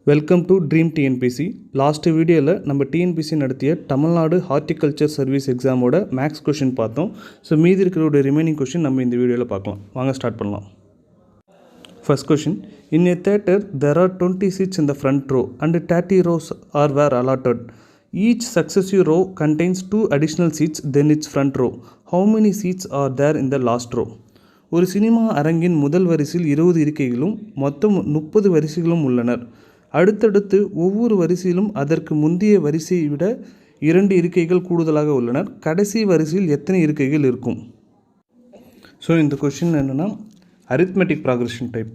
Welcome to dream TNPSC. Last வீடியோவில் நம்ம TNPSC நடத்திய தமிழ்நாடு ஹார்டிகல்ச்சர் சர்வீஸ் எக்ஸாமோட மேக்ஸ் கொஷின் பார்த்தோம். ஸோ மீதி இருக்கிறோட ரிமைனிங் கொஷின் நம்ம இந்த வீடியோவில் பார்க்கலாம். வாங்க ஸ்டார்ட் பண்ணலாம். First question, in A theatre there are 20 seats in the front row and 30 rows were allotted. Each successive row contains 2 additional seats than its front row. How many seats are there in the last row? ஒரு cinema அரங்கின் முதல் வரிசையில் 20 இருக்கைகளும் மொத்தம் 30 வரிசைகளும் உள்ளனர். அடுத்தடுத்து ஒவ்வொரு வரிசையிலும் அதற்கு முந்தைய வரிசையை விட 2 இருக்கைகள் கூடுதலாக உள்ளனர். கடைசி வரிசையில் எத்தனை இருக்கைகள் இருக்கும்? ஸோ இந்த கொஷின் என்னென்னா அரித்மெட்டிக் ப்ராக்ரெஷன் டைப்,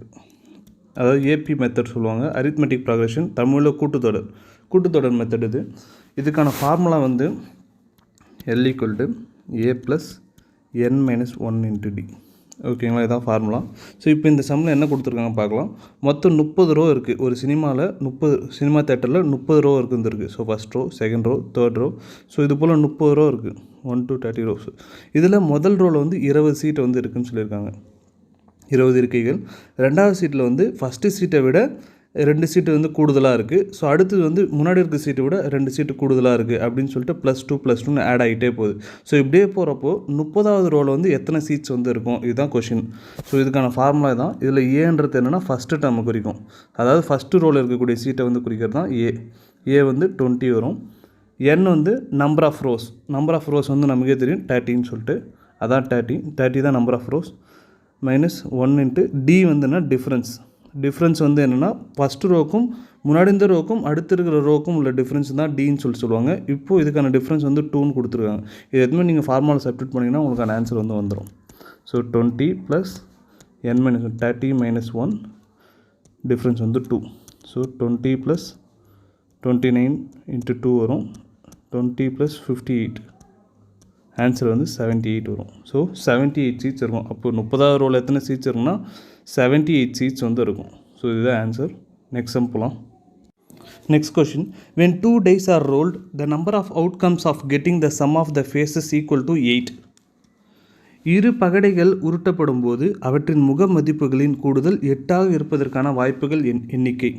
அதாவது ஏபி மெத்தட் சொல்லுவாங்க. அரித்மெட்டிக் ப்ராக்ரெஷன் தமிழில் கூட்டுத்தொடர் மெத்தட். இதுக்கான ஃபார்முலா வந்து L = A + n - 1 × D. ஓகேங்களா, இதுதான் ஃபார்முலா. ஸோ இப்போ இந்த சம்மில் என்ன கொடுத்துருக்காங்க பார்க்கலாம். மொத்தம் 30 ரோ இருக்குது. ஒரு சினிமா தேட்டரில் 30 ரோ இருக்குது. So first row, second row, third row. So இது போல் 30 ரோ இருக்குது. 1 to 30 ரோஸ். இதில் முதல் ரோவில் வந்து 20 சீட் வந்து இருக்குதுன்னு சொல்லியிருக்காங்க, 20 இருக்கைகள். ரெண்டாவது சீட்டில் வந்து ஃபஸ்ட்டு சீட்டை விட 2 சீட்டு வந்து கூடுதலாக இருக்குது. ஸோ அடுத்தது வந்து முன்னாடி இருக்க சீட்டை விட 2 சீட்டு கூடுதலாக இருக்குது அப்படின்னு சொல்லிட்டு +2 ஆட் ஆகிட்டே போகுது. ஸோ இப்படியே போகிறப்போ 30வது ரோவில் வந்து எத்தனை சீட்ஸ் வந்து இருக்கும்? இதுதான் கொஷின். ஸோ இதுக்கான ஃபார்முலா தான். இதில் ஏன்றது என்னென்னா ஃபஸ்ட்டு டேர்மை குறிக்கும். அதாவது ஃபஸ்ட்டு ரோவில் இருக்கக்கூடிய சீட்டை வந்து குறிக்கிறது தான் ஏ வந்து 20 வரும். என் வந்து நம்பர் ஆஃப் ரோஸ் வந்து நமக்கே தெரியும் 30ன்னு சொல்லிட்டு, அதான் 30 தான் நம்பர் ஆஃப் ரோஸ். -1 × D வந்துன்னா டிஃப்ரென்ஸ் வந்து என்னென்னா ஃபஸ்ட்டு ரோக்கும் முன்னாடி இந்த ரோக்கும் அடுத்து இருக்கிற ரோக்கும் உள்ள டிஃப்ரென்ஸ் தான் Dன்னு சொல்லுவாங்க. இப்போது இதுக்கான டிஃப்ரென்ஸ் வந்து 2ன்னு கொடுத்துருக்காங்க. இது எதுவுமே நீங்கள் ஃபார்முலா சப்ஸ்டிட்யூட் பண்ணிங்கன்னா உங்களுக்கான ஆன்சர் வந்து வந்துடும். ஸோ 20 + n - 30 - 1 டிஃப்ரென்ஸ் வந்து 2. ஸோ 20 + 29 × 2 வரும். 20 + 58, ஆன்சர் வந்து 78 வரும். ஸோ 78 சீட்ஸ் இருக்கும். அப்போ 30வது ரோவில் எத்தனை சீட்ஸ் இருக்குன்னா 78 சீட்ஸ் வந்து இருக்கும். ஸோ இதுதான் ஆன்சர். நெக்ஸ்ட் சம் போகலாம். Next question, when 2 dice are rolled, the number of outcomes of getting the sum of the faces equal to 8. இரு பகடைகள் உருட்டப்படும் போது அவற்றின் முக மதிப்புகளின் கூடுதல் 8ஆக இருப்பதற்கான வாய்ப்புகள் எண்ணிக்கை.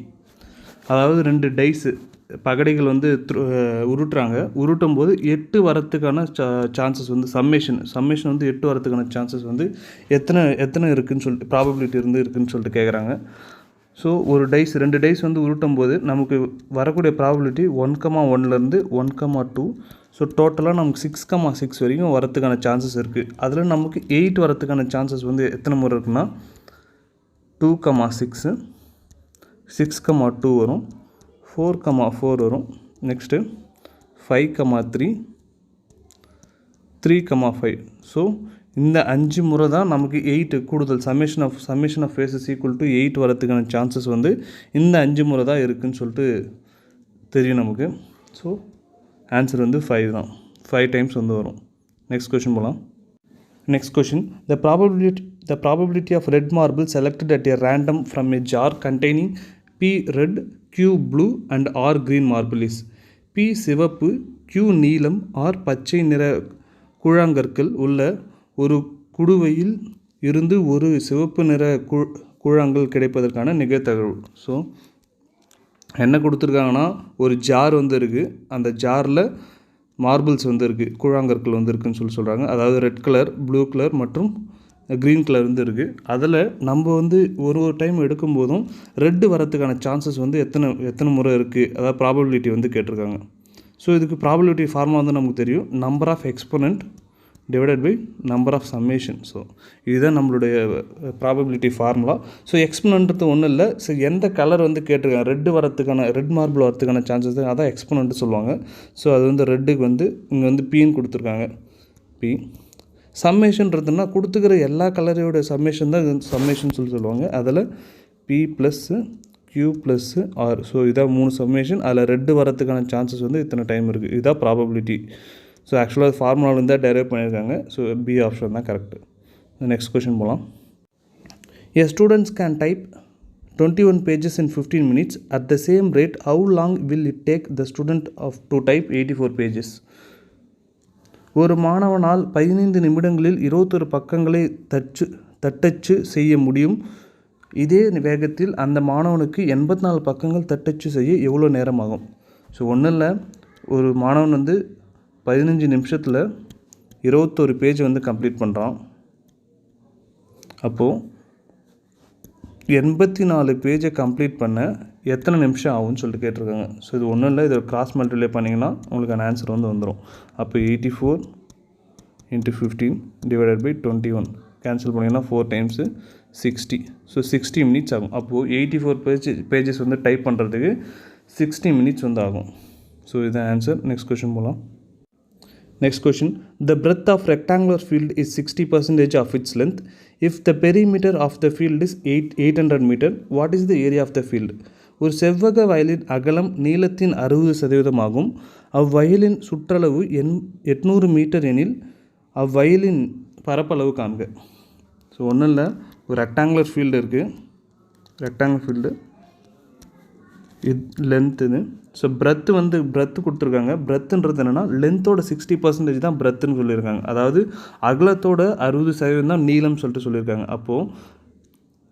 அதாவது 2 டைஸு பகடைகள் வந்து உருட்டும் போது 8 வரத்துக்கான சான்சஸ் வந்து சம்மேஷன் வந்து 8 வரத்துக்கான சான்சஸ் வந்து எத்தனை இருக்குதுன்னு சொல்லிட்டு ப்ராபபிலிட்டி இருக்குதுன்னு சொல்லிட்டு கேட்குறாங்க. ஸோ ஒரு 2 டைஸ் வந்து உருட்டும் போது நமக்கு வரக்கூடிய ப்ராபபிலிட்டி 1,1 1,2. ஸோ டோட்டலாக நமக்கு 6,6 வரைக்கும் வரத்துக்கான சான்சஸ் இருக்குது. அதில் நமக்கு 8 வரத்துக்கான சான்சஸ் வந்து எத்தனை முறை இருக்குன்னா 2,6, 6,2 வரும், 4,4 வரும். நெக்ஸ்ட்டு 5,3, 3,5. ஸோ இந்த 5 முறை தான் நமக்கு 8 கூடுதல் summation of faces equal to 8 வரத்துக்கான சான்சஸ் வந்து இந்த 5 முறை தான் இருக்குதுன்னு சொல்லிட்டு தெரியும் நமக்கு. ஸோ ஆன்சர் வந்து 5 தான். 5 டைம்ஸ் வந்து வரும். நெக்ஸ்ட் கொஷின் போகலாம். Next question, the probability of red marble selected at a random from a jar containing P red, Q blue and R green marble is. P சிவப்பு, Q நீலம், R பச்சை நிற கூழாங்கற்கள் உள்ள ஒரு குடுவையில் இருந்து ஒரு சிவப்பு நிற கூழாங்கல் கிடைப்பதற்கான நிகழ்தகவு. ஸோ என்ன கொடுத்துருக்காங்கன்னா ஒரு ஜார் வந்து இருக்குது. அந்த ஜாரில் மார்பிள்ஸ் வந்து இருக்குது, கூழாங்கற்கள் வந்து இருக்குதுன்னு சொல்கிறாங்க. அதாவது ரெட் கலர், ப்ளூ கலர் மற்றும் க்ரீன் கலர் வந்து இருக்குது. அதில் நம்ம வந்து ஒரு டைம் எடுக்கும்போதும் ரெட்டு வரத்துக்கான சான்சஸ் வந்து எத்தனை முறை இருக்குது, அதாவது ப்ராபபிலிட்டி வந்து கேட்டிருக்காங்க. ஸோ இதுக்கு ப்ராபபிலிட்டி ஃபார்முலா வந்து நமக்கு தெரியும், number of exponent divided by number of summation. So இதுதான் நம்மளுடைய ப்ராபபிலிட்டி ஃபார்முலா. ஸோ எக்ஸ்போனன்றது ஒன்றும் இல்லை. ஸோ எந்த கலர் வந்து கேட்டிருக்காங்க, ரெட் மார்பிள் வரத்துக்கான சான்சஸ் தான், அதான் எக்ஸ்போனன்ட்டு சொல்லுவாங்க. ஸோ அது வந்து ரெட்டுக்கு வந்து இங்கே வந்து Pன்னு கொடுத்துருக்காங்க. P சம்மேஷன்றதுனா கொடுத்துக்கிற எல்லா கலரோட சம்மேஷன் தான் சம்மேஷன் சொல்லுவாங்க. அதில் P + Q + R. ஸோ இதான் 3 சம்மேஷன். அதில் ரெட்டு வரத்துக்கான சான்சஸ் வந்து இத்தனை டைம் இருக்குது. இதுதான் ப்ராபபிலிட்டி. ஸோ ஆக்சுவலாக ஃபார்முலாவில் தான் டெரைவ் பண்ணியிருக்காங்க. ஸோ B ஆப்ஷன் தான் கரெக்டு. நெக்ஸ்ட் கொஷின் போகலாம். A students can type 21 pages in 15 minutes. At the same rate, how long will it take the student to type 84 pages? ஒரு மாணவனால் 15 நிமிடங்களில் 21 பக்கங்களை தட்டச்சு செய்ய முடியும். இதே வேகத்தில் அந்த மாணவனுக்கு 84 பக்கங்கள் தட்டச்சு செய்ய எவ்வளோ நேரம் ஆகும்? ஸோ ஒன்றும் இல்லை, ஒரு மாணவன் வந்து 15 நிமிஷத்தில் 21 பேஜ் வந்து கம்ப்ளீட் பண்ணுறான். அப்போது 84 பேஜை கம்ப்ளீட் பண்ண எத்தனை நிமிஷம் ஆகும்னு சொல்லிட்டு கேட்டிருக்காங்க. ஸோ இது ஒன்றும் இல்லை, இதை கிராஸ் மல்டிப்ளை பண்ணிங்கன்னா உங்களுக்கான ஆன்சர் வந்து வந்துடும். அப்போ 84 × 15 டிவைடட் பை 21 கேன்சல் பண்ணிங்கன்னா 4 டைம்ஸு 60. ஸோ 60 மினிட்ஸ் ஆகும். அப்போது 84 பேஜஸ் வந்து டைப் பண்ணுறதுக்கு 60 மினிட்ஸ் வந்து ஆகும். ஸோ இதுதான் ஆன்சர். நெக்ஸ்ட் கொஷின் போகலாம். Next question, the breadth of rectangular field is 60% of its length. If the perimeter of the field is 800 meter, what is the area of the field? ஒரு செவ்வக violin அகலம் நீளத்தின் 60% ஆகும். அவ்வயலின் சுற்றளவு 800 metre எனில் அவ்வயலின் பரப்பளவு காண்க. ஸோ ஒன்றும் இல்லை, ஒரு ரெக்டாங்குலர் ஃபீல்டு இருக்குது. ரெக்டாங்குலர் ஃபீல்டு இது லென்த் இது. ஸோ பிரெத்து கொடுத்துருக்காங்க. பிரெத்துன்றது என்னென்னா லென்த்தோட 60% தான் பிரெத்துன்னு சொல்லியிருக்காங்க. அதாவது அகலத்தோட 60% தான் நீளம் சொல்லிட்டு சொல்லியிருக்காங்க. அப்போது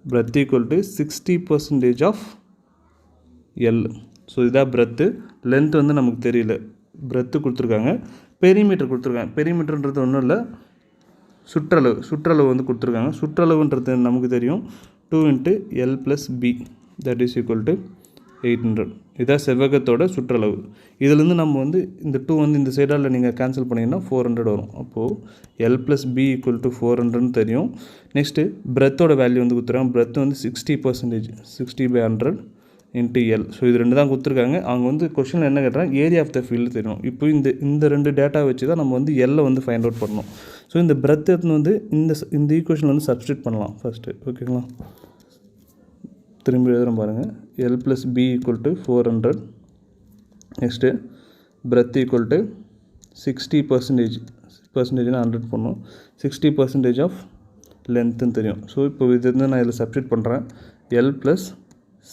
breadth equal to 60% of L. So இதுதான் பிரெத்து. லென்த் வந்து நமக்கு தெரியல, பிரெத்து கொடுத்துருக்காங்க. பெரிமீட்டர் கொடுத்துருக்காங்க. பெரிமீட்டர்ன்றது ஒன்றும் இல்லை, சுற்றளவு வந்து கொடுத்துருக்காங்க. சுற்றளவுன்றது நமக்கு தெரியும், 2 × L + B that is equal to 800. இதான் செவ்வகத்தோட சுற்றளவு. இதிலேருந்து நம்ம வந்து இந்த 2 வந்து இந்த சைடால் நீங்கள் கேன்சல் பண்ணிங்கன்னா 400 வரும். அப்போது L + B = 400ன்னு தெரியும். நெக்ஸ்ட்டு பிரெத்தோட வேல்யூ வந்து கொடுத்துருக்காங்க. பிரெத் வந்து 60%, 60/100 × L. ஸோ இது ரெண்டு தான் கொடுத்துருக்காங்க. அவங்க வந்து கொஷனில் என்ன கேட்டாங்க, ஏரியா ஆஃப் த ஃபீல்டு தெரியணும். இப்போ இந்த ரெண்டு டேட்டா வச்சு தான் நம்ம வந்து எல்லை வந்து ஃபைண்ட் அவுட் பண்ணணும். ஸோ இந்த பிரெத் எடுத்துன்னு வந்து இந்த ஈக்குவேஷனில் வந்து சப்ஸ்டியூட் பண்ணலாம் ஃபஸ்ட்டு. ஓகேங்களா, திரும்பி எழுதுகிறோம் பாருங்கள். L + B = 400. Next breadth equal to 60%, 100 பண்ணணும். 60% ஆஃப் லென்த்துன்னு தெரியும். ஸோ இப்போ இது வந்து நான் இதில் சப்ஸ்டியூட் பண்ணுறேன். L +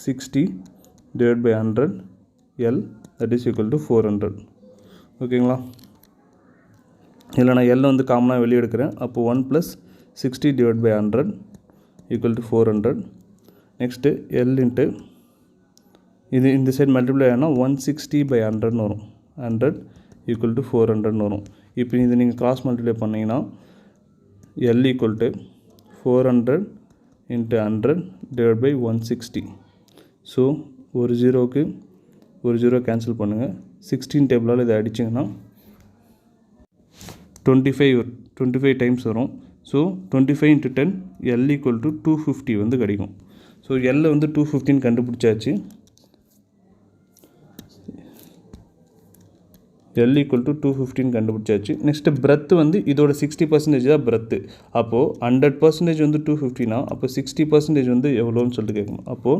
60 / 100 L that is equal to 400. ஓகேங்களா, இதில் நான் L வந்து காமனாக வெளியே எடுக்கிறேன். அப்போது 1 + 60 / 100 = 400. நெக்ஸ்ட்டு L இன்ட்டு இது இந்த சைடு மல்டிப்ளை ஆனால் 160/100 வரும். 100 = 400 வரும். இப்போ இது நீங்கள் கிராஸ் மல்டிப்ளை பண்ணிங்கன்னா L = 400 × 100 / 160. ஸோ ஒரு ஜீரோவுக்கு ஒரு ஜீரோ கேன்சல் பண்ணுங்கள். 16 டேபிளால் இதை அடிச்சிங்கன்னா 25 டைம்ஸ் வரும். ஸோ 25 × 10 L = 250 வந்து கிடைக்கும். ஸோ L வந்து 215 கண்டுபிடிச்சாச்சு. L = 215 கண்டுபிடிச்சாச்சு. நெக்ஸ்ட்டு பிரெத்து வந்து இதோட 60% தான் பிரெத்து. அப்போது 100% வந்து 250னா அப்போ 60% வந்து எவ்வளோன்னு சொல்லிட்டு கேட்கணும். அப்போது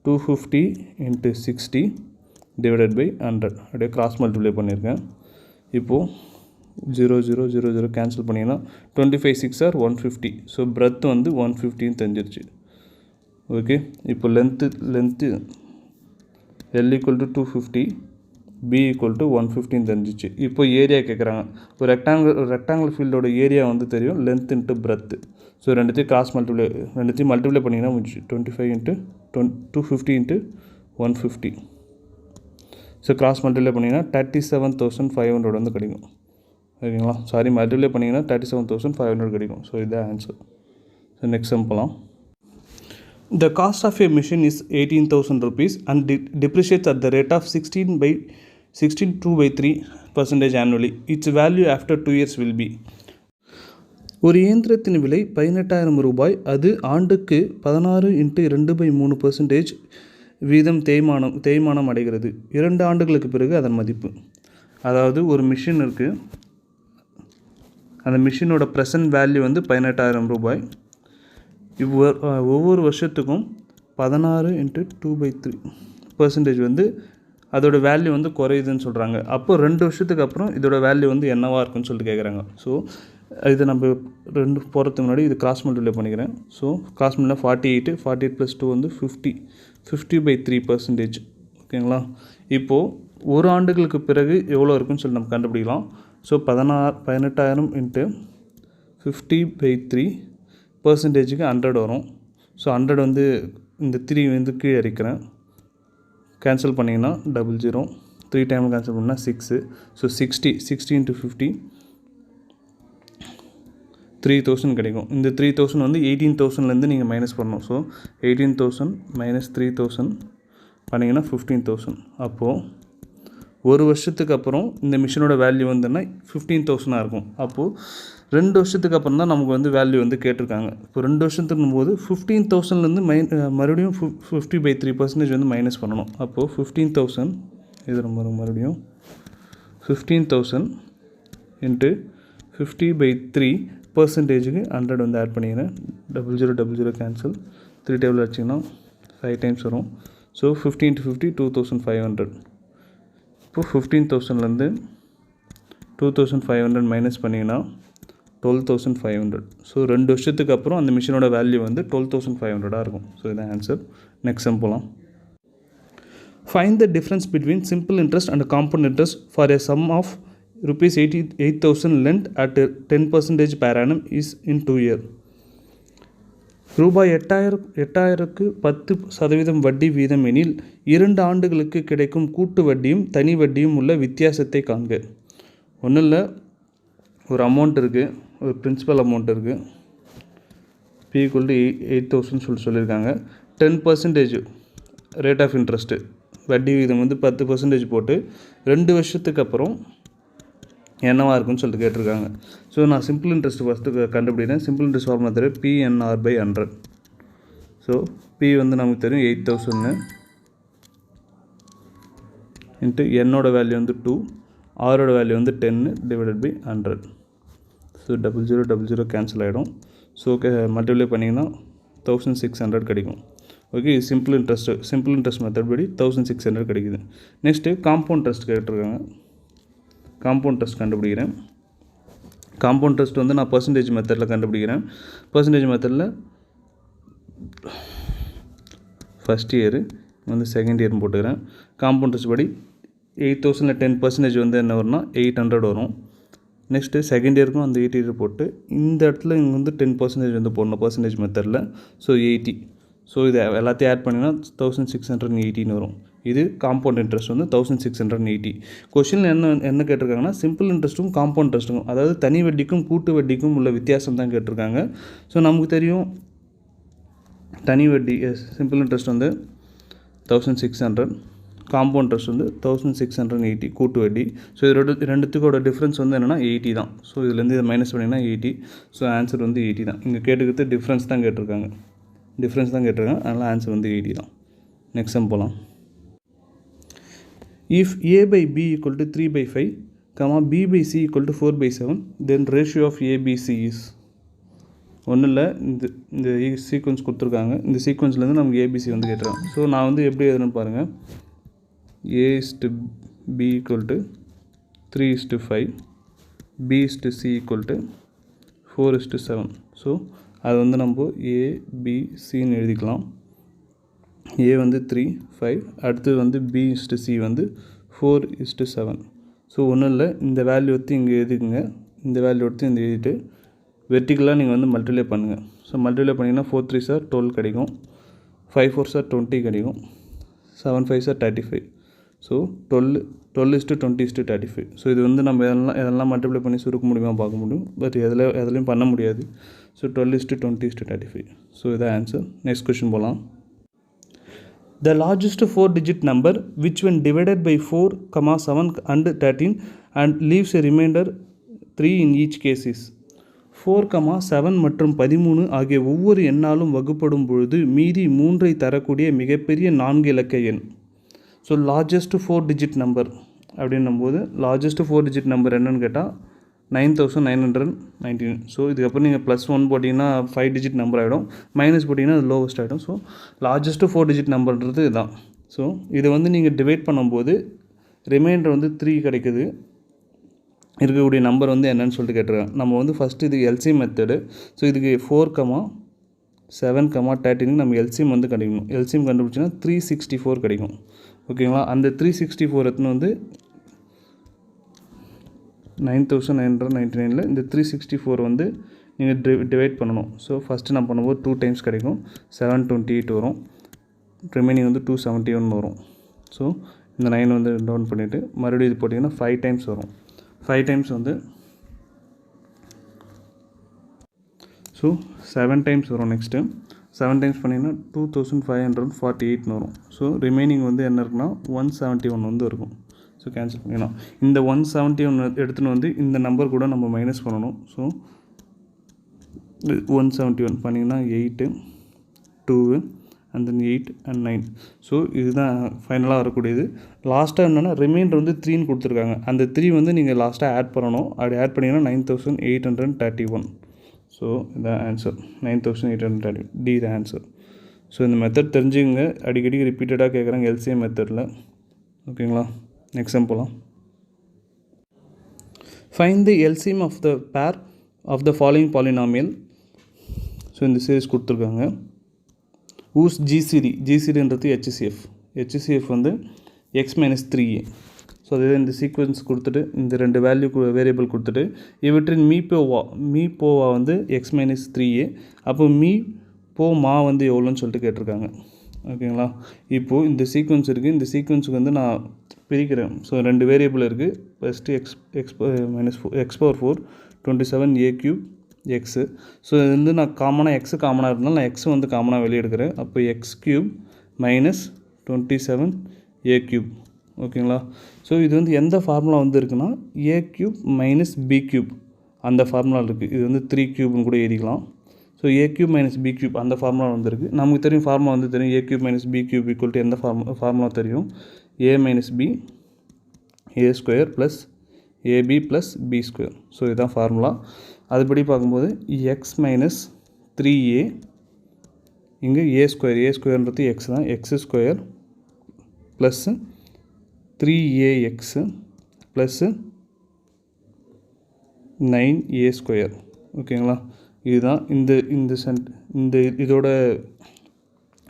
250 × 60 / 100 அப்படியே கிராஸ் மல்டிப்ளை பண்ணியிருக்கேன். இப்போது 0 0 0 0 கேன்சல் பண்ணிங்கன்னா 25 6 are 150. ஸோ பிரெத் வந்து 150 தெரிஞ்சிருச்சு. ஓகே, இப்போ லென்த்து L = 250, B = 115 தெரிஞ்சிச்சு. இப்போ ஏரியா கேட்குறாங்க. ஒரு ரெக்டாங்குலர் ஃபீல்டோட ஏரியா வந்து தெரியும், லென்த் இன்ட்டு பிரெத்து. ஸோ ரெண்டுத்தையும் மல்டிப்ளை பண்ணிங்கன்னா முடிச்சு 25 × 250 × 150. ஸோ கிராஸ் மல்டிப்ளை பண்ணிங்கன்னா 37,500 வந்து கிடைக்கும். ஓகேங்களா, சாரி மல்டிப்ளை பண்ணிங்கன்னா 37,500 கிடைக்கும். ஸோ இதுதான் ஆன்சர். ஸோ நெக்ஸ்ட் சம் போகலாம். The cost of a machine is 18,000 rupees and depreciates at the rate of 16.2/3% annually. Its value after 2 years will be. ஒரு இயந்திரத்தின் விலை 18,000 ரூபாய். அது ஆண்டுக்கு 16 × 2/3% வீதம் தேய்மானம் அடைகிறது. 2 ஆண்டுகளுக்கு பிறகு அதன் மதிப்பு. அதாவது ஒரு மிஷின் இருக்குது, அந்த மிஷினோட ப்ரெசன்ட் வேல்யூ வந்து 18,000 ரூபாய். ஒவ்வொரு வருஷத்துக்கும் 16 × 2/3% வந்து அதோடய வேல்யூ வந்து குறையுதுன்னு சொல்கிறாங்க. அப்போது 2 வருஷத்துக்கு அப்புறம் இதோட வேல்யூ வந்து என்னவாக இருக்குன்னு சொல்லிட்டு கேட்குறாங்க. ஸோ இதை நம்ம 2 போகிறதுக்கு முன்னாடி இது கிராஸ் மல்டிப்ளை பண்ணிக்கிறேன். ஸோ கிராஸ் மல்டிப்ளை 48 + 2 வந்து 50/3%. ஓகேங்களா, இப்போது ஒரு ஆண்டுகளுக்கு பிறகு எவ்வளோ இருக்குன்னு சொல்லி நம்ம கண்டுபிடிக்கலாம். ஸோ 18,000 × 50/3 பர்சன்டேஜுக்கு 100 வரும். ஸோ 100 வந்து இந்த 3 வந்து கீழே இருக்கிறேன். கேன்சல் பண்ணிங்கன்னா 00, 3 டைம் கேன்சல் பண்ணால் 6. ஸோ 60 into 50 3000 கிடைக்கும். இந்த 3000 வந்து 18,000லேருந்து நீங்கள் மைனஸ் பண்ணணும். ஸோ 18,000 மைனஸ் 3,000 பண்ணிங்கன்னா 15,000. அப்போது ஒரு வருஷத்துக்கு அப்புறம் இந்த மிஷினோட வேல்யூ வந்துன்னா 15,000 இருக்கும். அப்போது 2 வருஷத்துக்கு அப்புறம் தான் நமக்கு வந்து வேல்யூ வந்து கேட்டிருக்காங்க. இப்போ 2 வருஷத்துக்கும் போது 15,000லேருந்து மறுபடியும் 50/3% வந்து மைனஸ் பண்ணணும். அப்போது 15,000 இது மறுபடியும் 15,000 இன்ட்டு 50/3%க்கு 100 வந்து ஆட் பண்ணிக்கிறேன். 00 கேன்சல், 3 டேபிள் வச்சிங்கன்னா 5 டைம்ஸ் வரும். So 50 into 50 2500. இப்போது 15,000லேருந்து 2500 மைனஸ் பண்ணிங்கன்னா 12,500. ஸோ 2 வருஷத்துக்கு அப்புறம் அந்த மிஷினோட வேல்யூ வந்து 12,500 இருக்கும். ஸோ இதான் ஆன்சர். நெக்ஸ்ட் சம் போகலாம். Find the difference between simple interest and compound interest for a sum of ₹88,000 lent at 10% per annum is in 2 years. ரூபாய் 8,000க்கு 10% வட்டி வீதம் எனில் 2 ஆண்டுகளுக்கு கிடைக்கும் கூட்டு வட்டியும் தனி வட்டியும் உள்ள வித்தியாசத்தை காண்க. ஒன்றும் இல்லை, ஒரு அமௌண்ட் இருக்குது, ஒரு பிரின்சிபல் அமௌண்ட் இருக்குது, P = 8,000 சொல்லியிருக்காங்க. 10% ரேட் ஆஃப் இன்ட்ரெஸ்ட்டு வட்டி விகிதம் வந்து 10% போட்டு 2 வருஷத்துக்கு அப்புறம் என்னவா இருக்குன்னு சொல்லிட்டு கேட்டிருக்காங்க. ஸோ நான் சிம்பிள் இன்ட்ரெஸ்ட் ஃபஸ்ட்டு கண்டுபிடிக்கிறேன். சிம்பிள் இன்ட்ரெஸ்ட் ஃபார்முலா தெரியும், PNR/100. ஸோ P வந்து நமக்கு தெரியும் 8,000 இன்ட்டு என்னோட வேல்யூ வந்து 2, ஆரோட வேல்யூ வந்து 10 / 100. ஸோ 00 கேன்சல் ஆகிடும். ஸோ மல்டிப்ளை பண்ணிங்கன்னா 1600 கிடைக்கும். ஓகே, இது சிம்பிள் இன்ட்ரெஸ்ட் மெத்தட் படி 1600 கிடைக்குது. நெக்ஸ்ட்டு காம்பவுண்ட் இன்ட்ரெஸ்ட் கேட்டிருக்காங்க. காம்பவுண்ட் இன்ட்ரெஸ்ட் கண்டுபிடிக்கிறேன். காம்பவுண்ட் இன்ட்ரெஸ்ட் வந்து நான் பர்சன்டேஜ் மெத்தடில் கண்டுபிடிக்கிறேன். பர்சன்டேஜ் மெத்தடில் ஃபஸ்ட் இயரு வந்து செகண்ட் இயர்னு போட்டுக்கிறேன். காம்பவுண்ட் இன்ட்ரெஸ்ட் படி 8,000ல் 10% வந்து என்ன வரும்னா 800 வரும். நெக்ஸ்ட்டு செகண்ட் இயருக்கும் அந்த 800 போட்டு இந்த இடத்துல இங்கே வந்து 10% வந்து போடணும் பர்சன்டேஜ் மெத்தடில். ஸோ 80. ஸோ இது எல்லாத்தையும் ஆட் பண்ணிங்கன்னா 1680 வரும். இது காம்பவுண்ட் இன்ட்ரெஸ்ட் வந்து 1680. கொஷினில் என்ன கேட்டிருக்காங்கன்னா சிம்பிள் இன்ட்ரெஸ்ட்டும் காம்பவுண்ட் இன்ட்ரெஸ்ட்டும், அதாவது தனி வட்டிக்கும் கூட்டு வட்டிக்கும் உள்ள வித்தியாசம் தான் கேட்டிருக்காங்க. ஸோ நமக்கு தெரியும் தனி வட்டி சிம்பிள் இன்ட்ரெஸ்ட் வந்து 1600, காம்பவுண்ட் இன்ட்ரெஸ்ட் வந்து 1680 கூட்டு வட்டி. ஸோ இது ரெண்டுத்துக்கோட டிஃப்ரென்ஸ் வந்து என்னென்னா 80 தான். ஸோ இதுலேருந்து இதை மைனஸ் பண்ணிங்கன்னா 80. ஸோ ஆன்சர் வந்து 80 தான். இங்கே கேட்டுக்கிறது டிஃப்ரென்ஸ் தான் கேட்டிருக்காங்க. அதனால் ஆன்சர் வந்து 80 தான். நெக்ஸ்ட் சம் போகலாம். If A/B = 3/5, B/C = 4/7, then ratio of ABC is. ஒன்றும் இல்லை, இந்த சீக்வன்ஸ் கொடுத்துருக்காங்க. இந்த சீக்வன்ஸ்லேருந்து நமக்கு ABC வந்து கேட்டுறாங்க. ஸோ நான் வந்து எப்படி எழுதுன்னு பாருங்கள். A/B = 3/5, B/C = 4/7. ஸோ அது வந்து நம்ம ABCன்னு எழுதிக்கலாம். A வந்து 3, 5, அடுத்தது வந்து B/C வந்து 4/7. ஸோ ஒன்றும் இல்லை, இந்த வேல்யூ எடுத்து இங்கே எழுதிக்குங்க, இந்த வேல்யூ எடுத்து இந்த எழுதிட்டு வெர்டிக்கலாக நீங்கள் வந்து மல்டிப்ளை பண்ணுங்கள். ஸோ மல்டிப்ளை பண்ணிங்கன்னா 4 3s are 12 கிடைக்கும், 5 4s are 20 கிடைக்கும், 7 5s are 35. ஸோ 12:20:35. ஸோ இது வந்து நம்ம எதெல்லாம் மல்டிப்ளை பண்ணி சுருக்க முடியுமா பார்க்க முடியும், பட் எதுலையும் பண்ண முடியாது. ஸோ 12:20:35. ஸோ இதான் ஆன்சர். நெக்ஸ்ட் கொஷின் போகலாம். The largest 4-digit number which when divided by 4, 7 and 13 and leaves a remainder 3 in each case is. 4, 7 மற்றும் 13 ஆகிய ஒவ்வொரு எண்ணாலும் வகுப்படும் பொழுது மீதி 3ஐ தரக்கூடிய மிகப்பெரிய 4 இலக்க எண். ஸோ லார்ஜஸ்ட் 4-digit நம்பர் அப்படின்னும் போது லார்ஜஸ்ட் 4-digit நம்பர் என்னன்னு கேட்டால் 9,919. ஸோ இதுக்கப்புறம் நீங்கள் +1 போட்டிங்கன்னா 5-digit நம்பர் ஆகிடும், மைனஸ் போட்டிங்கன்னா அது லோவஸ்ட் ஆகிடும். ஸோ லார்ஜஸ்ட்டு 4-digit நம்பர்ன்றது இதுதான். ஸோ இதை வந்து நீங்கள் டிவைட் பண்ணும்போது ரிமைண்டர் வந்து 3 கிடைக்குது. இருக்கக்கூடிய நம்பர் வந்து என்னன்னு சொல்லிட்டு கேட்டிருக்காங்க. நம்ம வந்து ஃபஸ்ட்டு இது எல்சிஎம் மெத்தடு. ஸோ இதுக்கு 4, 7, 13 நம்ம எல்சிஎம் வந்து கண்டுபிடிக்கணும். எல்சிஎம் கண்டுபிடிச்சின்னா 364 கிடைக்கும். ஓகேங்களா, அந்த 364 எத்தனை வந்து 9,999ல் இந்த 364 வந்து நீங்கள் டிவைட் பண்ணணும். ஸோ ஃபஸ்ட்டு நான் பண்ணும்போது 2 டைம்ஸ் கிடைக்கும், 728 வரும். ரிமைனிங் வந்து 271 வரும். ஸோ இந்த 9 வந்து டவுன் பண்ணிவிட்டு மறுபடியும் இது போட்டிங்கன்னா 5 டைம்ஸ் வரும். 5 டைம்ஸ் வந்து ஸோ 7 டைம்ஸ் வரும். நெக்ஸ்ட்டு 7 டைம்ஸ் பண்ணிங்கன்னா 2548 வரும். ஸோ ரிமைனிங் வந்து என்ன இருக்குன்னா 171 வந்து இருக்கும். ஸோ கேன்சல் பண்ணிடலாம். இந்த 171 எடுத்துன்னு வந்து இந்த நம்பர் கூட நம்ம மைனஸ் பண்ணணும். ஸோ 171 பண்ணிங்கன்னா 8 2 அண்ட் தென் 8 அண்ட் 9. ஸோ இதுதான் ஃபைனலாக வரக்கூடியது. லாஸ்ட்டாக என்னென்னா ரிமைண்டர் வந்து 3ன்னு கொடுத்துருக்காங்க. அந்த 3 வந்து நீங்கள் லாஸ்ட்டாக ஆட் பண்ணணும். அப்படி ஆட் பண்ணிங்கன்னா 9831. ஸோ இதான் ஆன்சர், 9830. டி தான் ஆன்சர். ஸோ இந்த மெத்தட் தெரிஞ்சுங்க, அடிக்கடி ரிப்பீட்டடாக கேட்குறாங்க எல்சிஎம் மெத்தடில். ஓகேங்களா, நெக்ஸ்ட் சம் போகலாம். Find the LCM of the pair of the following polynomial. So இந்த சீரிஸ் கொடுத்துருக்காங்க. ஊஸ் ஜிசிடின்றது ஹெச்சிசிஎஃப் வந்து x-3a. ஸோ அது இந்த சீக்வன்ஸ் கொடுத்துட்டு இந்த 2 வேல்யூ வேரியபிள் கொடுத்துட்டு இவற்றின் மீ போவா வந்து x-3a. அப்போ மீ வந்து எவ்வளோன்னு சொல்லிட்டு கேட்டிருக்காங்க. ஓகேங்களா, இப்போது இந்த சீக்வன்ஸ் இருக்குது. இந்த சீக்வன்ஸுக்கு வந்து நான் பிரிக்கிறேன். ஸோ 2 வேரியபிள் இருக்குது. First x-4 27a³ x. So இது வந்து நான் காமனாக எக்ஸு காமனாக இருந்தாலும் நான் எக்ஸு வந்து காமனாக வெளியே எடுக்கிறேன். அப்போ x³ மைனஸ் 27a³. ஓகேங்களா, ஸோ இது வந்து எந்த ஃபார்முலா வந்து இருக்குன்னா a³ மைனஸ் b³ அந்த ஃபார்முலா இருக்குது. இது வந்து 3³ கூட எழுதிக்கலாம். ஸோ a³ மைனஸ் b³ அந்த ஃபார்முலா வந்துருக்கு. நமக்கு தெரியும் ஃபார்முலா வந்து தெரியும், a³ minus b³ equal to எந்த ஃபார்முலா தெரியும், a minus b a² plus ab plus b². So இதுதான் ஃபார்முலா. அதுபடி பார்க்கும்போது x-3a இங்கே a²ன்றது எக்ஸ் தான், x² plus 3ax plus 9a². ஓகேங்களா, இதுதான்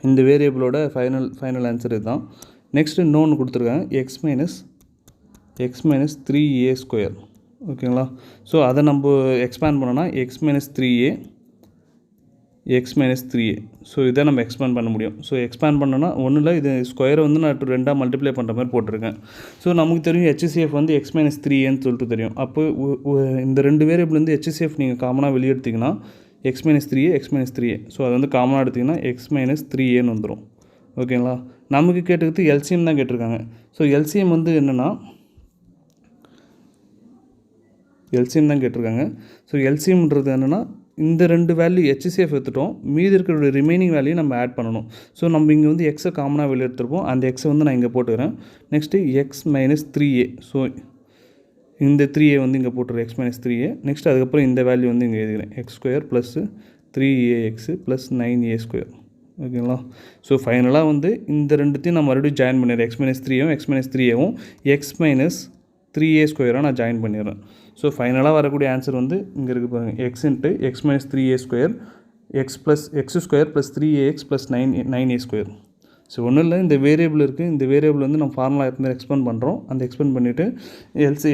இந்த வேரியபிளோட ஃபைனல் ஆன்சர் இதுதான். நெக்ஸ்ட்டு இன்னொன்று கொடுத்துருக்காங்க x மைனஸ் 3a². ஓகேங்களா, ஸோ அதை நம்ம எக்ஸ்பேண்ட் பண்ணோன்னா x மைனஸ் 3a. ஸோ இதை நம்ம எக்ஸ்பேண்ட் பண்ண முடியும். ஸோ எக்ஸ்பேண்ட் பண்ணோன்னா ஒன்றும் இல்லை, இது ஸ்கொயரை வந்து நான் 2ஆக மல்டிப்ளை பண்ணுற மாதிரி போட்டிருக்கேன். ஸோ நமக்கு தெரியும் HCF வந்து x மைனஸ் 3aன்னு சொல்லிட்டு தெரியும். அப்போ இந்த 2 வேரியபிள் வந்து HCF நீங்கள் காமனாக வெளியே எடுத்திங்கன்னா x மைனஸ் 3a. ஸோ அதை வந்து காமனாக எடுத்திங்கன்னா x மைனஸ் 3aன்னு வந்துடும். ஓகேங்களா, நமக்கு கேட்டுக்கிறது எல்சிஎம் தான் கேட்டிருக்காங்க. ஸோ எல்சிஎம் வந்து என்னென்னா ஸோ எல்சிஎம்ன்றது என்னென்னா இந்த 2 வேல்யூ HCF எடுத்துட்டோம், மீதி இருக்கிற ரிமைனிங் வேல்யூ நம்ம ஆட் பண்ணணும். ஸோ நம்ம இங்கே வந்து எக்ஸை காமனாக வெளியே எடுத்துருப்போம். அந்த எக்ஸை வந்து நான் இங்கே போட்டுக்கிறேன். Next x minus 3a. So இந்த 3a வந்து இங்கே போட்டுருவேன், x மைனஸ் 3a. நெக்ஸ்ட் அதுக்கப்புறம் இந்த வேல்யூ வந்து இங்கே எழுதிக்கிறேன், x² plus 3ax plus 9a². ஓகேங்களா, ஸோ ஃபைனலாக வந்து இந்த ரெண்டுத்தையும் நான் மறுபடியும் ஜாயின் பண்ணிடுறேன். x மைனஸ் 3aவும் x மைனஸ் 3a² நான் ஜாயின் பண்ணிடுறேன். ஸோ ஃபைனலாக வரக்கூடிய ஆன்சர் வந்து இங்கே இருக்குது பாருங்கள், x minus 3a² x plus 3ax plus 9a². So ஒன்றும் இல்லை, இந்த வேரியபிள் இருக்குது. இந்த வேரியபிள் வந்து நம்ம ஃபார்முலா எடுத்து எக்ஸ்பெண்ட் பண்ணுறோம். அந்த எக்ஸ்பெண்ட் பண்ணிவிட்டு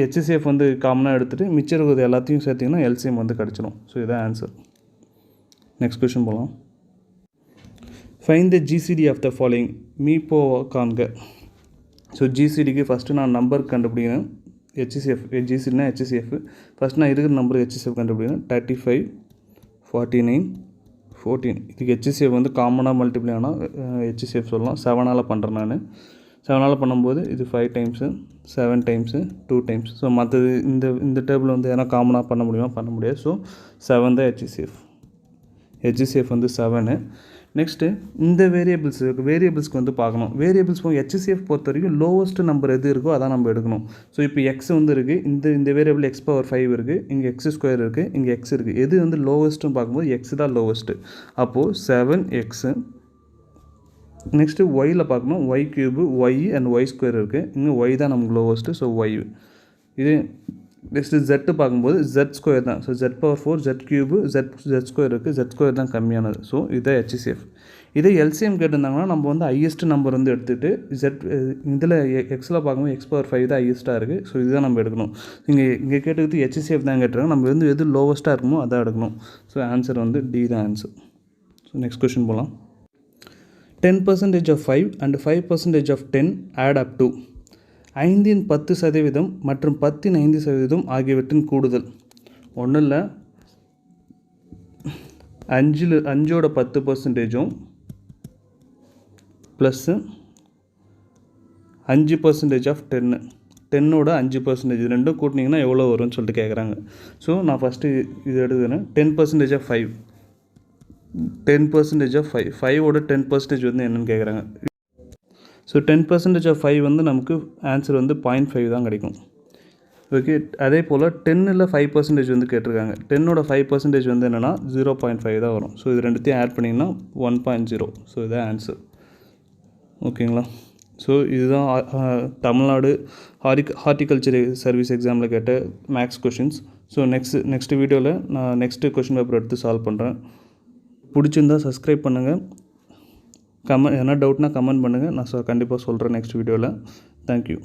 HCF வந்து காமனாக எடுத்துகிட்டு மிச்சம் இருக்கிறது எல்லாத்தையும் சேர்த்திங்கன்னா எல்சிஎம் வந்து கிடச்சிடும். ஸோ இதுதான் ஆன்சர். நெக்ஸ்ட் கொஷின் போகலாம். Find the GCD of the following. மீ-போவா காண்க. ஸோ ஜிசிடிக்கு ஃபஸ்ட்டு நான் நம்பர் கண்டுபிடிக்கிறேன். ஜிசிடினா HCF. ஃபஸ்ட் நான் இருக்கிற நம்பர் HCF கண்டுபிடிக்கிறேன். 35 49 14. இதுக்கு HCF வந்து காமனாக மல்டிப்ளை ஆனால் HCF சொல்லலாம். 7ஆல் பண்ணுறேன் நான். 7ஆல் பண்ணும்போது இது 5 டைம்ஸு 7 டைம்ஸு 2 டைம்ஸ். ஸோ மற்றது இந்த டேபிள் வந்து எதனா காமனாக பண்ண முடியாது. ஸோ 7 தான் HCF வந்து 7. நெக்ஸ்ட்டு இந்த வேரியபிள்ஸ்க்கு வந்து பார்க்கணும். வேரியபிள்ஸ் HCF பொறுத்த வரைக்கும் லோவஸ்ட் நம்பர் எது இருக்கோ அதான் நம்ம எடுக்கணும். ஸோ இப்போ எக்ஸ் வந்து இருக்குது, இந்த வேரியபிள் x⁴ இருக்குது, இங்கே x² இருக்குது, இங்கே எக்ஸ் இருக்குது. எது வந்து லோவஸ்ட்டுன்னு பார்க்கும்போது எக்ஸ் தான் லோவஸ்ட்டு. அப்போது 7x. நெக்ஸ்ட்டு ஒயில் பார்க்கணும், y³ y அண்ட் y² இருக்குது, இங்கே y தான் நமக்கு லோவஸ்ட்டு. So y. இது நெக்ஸ்ட்டு Z பார்க்கும்போது Z² தான். ஸோ z⁴ z³ z² இருக்குது, z² தான் கம்மியானது. ஸோ இதுதான் HCF. இதே எல்சிஎம் கேட்டிருந்தாங்கன்னா நம்ம வந்து ஹையஸ்ட் நம்பர் வந்து எடுத்துகிட்டு இதில் எக்ஸில் பார்க்கும்போது x⁵ தான் ஹையஸ்ட்டாக இருக்குது. ஸோ இதுதான் நம்ம எடுக்கணும். இங்கே கேட்டுக்கிறது HCF தான் கேட்டிருக்காங்க. நம்ம வந்து எது லோவஸ்ட்டாக இருக்குமோ அதான் எடுக்கணும். ஸோ ஆன்சர் வந்து D தான் ஆன்சர். ஸோ நெக்ஸ்ட் கொஷின் போகலாம். 10% of 5 and 5% of 10 add up to 5% மற்றும் 10% ஆகியவற்றின் கூடுதல். ஒன்றும் இல்லை, 5ஓட 10% ப்ளஸ்ஸு 5% ஆஃப் 10ஓட 5% இது ரெண்டும் கூட்டினீங்கன்னா எவ்வளோ வரும்னு சொல்லிட்டு கேட்குறாங்க. ஸோ நான் ஃபஸ்ட்டு இது எடுத்துக்கிறேன். 10% ஆஃப் 5, 10% ஆஃப் 5ஓட 10% வந்து என்னென்னு கேட்குறாங்க. ஸோ 10% ஆஃப் 5 வந்து நமக்கு ஆன்சர் வந்து 0.5 தான் கிடைக்கும். ஓகே, அதே போல் 10ல் 5% வந்து கேட்டிருக்காங்க. 10ஓட 5% வந்து என்னென்னா 0.5 தான் வரும். ஸோ இது ரெண்டுத்தையும் ஆட் பண்ணிங்கன்னா 1.0. ஸோ இதுதான் ஆன்சர். ஓகேங்களா? ஸோ இதுதான் தமிழ்நாடு ஹார்டிகல்ச்சர் சர்வீஸ் எக்ஸாமில் கேட்ட மேக்ஸ் கொஷின்ஸ். ஸோ நெக்ஸ்ட் வீடியோவில் நான் நெக்ஸ்ட்டு கொஷின் பேப்பர் எடுத்து சால்வ் பண்ணுறேன். பிடிச்சிருந்தா சப்ஸ்கிரைப் பண்ணுங்கள். எதனா டவுட்னா கமெண்ட் பண்ணுங்கள். நான் கண்டிப்பாக சொல்கிறேன் நெக்ஸ்ட் வீடியோவில். தேங்க்யூ.